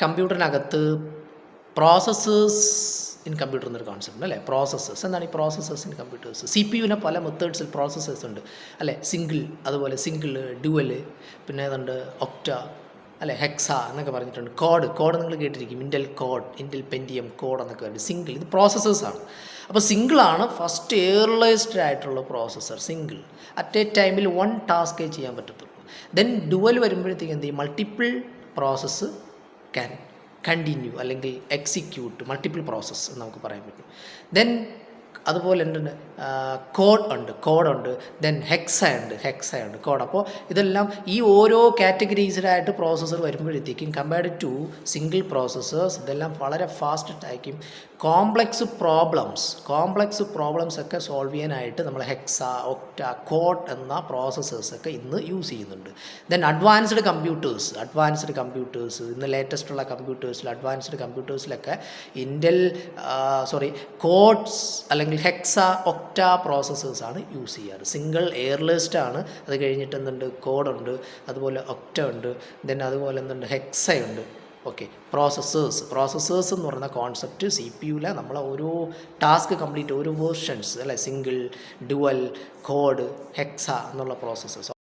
കമ്പ്യൂട്ടറിനകത്ത് processors in computer എന്നൊരു concept ഉണ്ട് അല്ലേ. പ്രോസസ്സേഴ്സ് എന്താണ് ഈ processors in computers? C P യുവിനെ പല മെത്തേഡ്സിൽ പ്രോസസ്സേഴ്സ് ഉണ്ട് അല്ലേ. അതുപോലെ സിംഗിൾ, ഡുവൽ, പിന്നെ ഏതുണ്ട് ഒക്ട അല്ലേ, ഹെക്സ എന്നൊക്കെ പറഞ്ഞിട്ടുണ്ട്. കോഡ് നിങ്ങൾ കേട്ടിരിക്കും, ഇൻറ്റൽ പെൻറ്റിയം കോഡ് എന്നൊക്കെ പറഞ്ഞിട്ട്. സിംഗിൾ ഇത് പ്രോസസ്സേഴ്സാണ്. അപ്പോൾ സിംഗിളാണ് ഫസ്റ്റ് എയർലൈസ്ഡ് ആയിട്ടുള്ള പ്രോസസ്സർ. സിംഗിൾ അറ്റ് എ ടൈമിൽ വൺ ടാസ്കേ ചെയ്യാൻ പറ്റത്തുള്ളൂ. ദെൻ ഡുവൽ വരുമ്പോഴത്തേക്ക് എന്ത് ചെയ്യും? മൾട്ടിപ്പിൾ പ്രോസസ്സ് ക്യാൻ കണ്ടിന്യൂ അല്ലെങ്കിൽ എക്സിക്യൂട്ട്, മൾട്ടിപ്പിൾ പ്രോസസ്സ് എന്ന് നമുക്ക് പറയാൻ പറ്റും. ദെൻ അതുപോലെ എന്തുണ്ട്? കോഡുണ്ട്, ദെൻ ഹെക്സ ഉണ്ട് കോഡ്. അപ്പോൾ ഇതെല്ലാം ഈ ഓരോ കാറ്റഗറീസ്ഡായിട്ട് പ്രോസസ്സർ വരുമ്പോഴത്തേക്കും കമ്പയർഡ് ടു സിംഗിൾ പ്രോസസ്സേഴ്സ് ഇതെല്ലാം വളരെ ഫാസ്റ്റ് ആയിരിക്കും. കോംപ്ലക്സ് പ്രോബ്ലംസ് ഒക്കെ സോൾവ് ചെയ്യാനായിട്ട് നമ്മൾ ഹെക്സ, ഒക്ട, കോഡ് എന്ന പ്രോസസ്സേഴ്സൊക്കെ ഇന്ന് യൂസ് ചെയ്യുന്നുണ്ട്. ദെൻ അഡ്വാൻസ്ഡ് കമ്പ്യൂട്ടേഴ്സ് ഇന്ന് ലേറ്റസ്റ്റുള്ള അഡ്വാൻസ്ഡ് കമ്പ്യൂട്ടേഴ്സിലൊക്കെ കോഡ്സ് അല്ലെങ്കിൽ ഹെക്സ, ഒക്ട പ്രോസസ്സേഴ്സാണ് യൂസ് ചെയ്യാറ്. സിംഗിൾ എയർലിസ്റ്റ് ആണ്. അത് കഴിഞ്ഞിട്ട് എന്തുണ്ട്? കോഡുണ്ട്, അതുപോലെ ഒക്ട ഉണ്ട്, ദെൻ അതുപോലെ എന്തുണ്ട്? ഹെക്സയുണ്ട്. ഓക്കെ, പ്രോസസ്സേഴ്സ് എന്ന് പറയുന്ന കോൺസെപ്റ്റ് സി പി യുവിലെ നമ്മൾ ഓരോ ടാസ്ക് കംപ്ലീറ്റ് ഓരോ വേർഷൻസ് അല്ലേ, സിംഗിൾ, ഡുവൽ, കോഡ്, ഹെക്സ എന്നുള്ള പ്രോസസ്സേഴ്സ്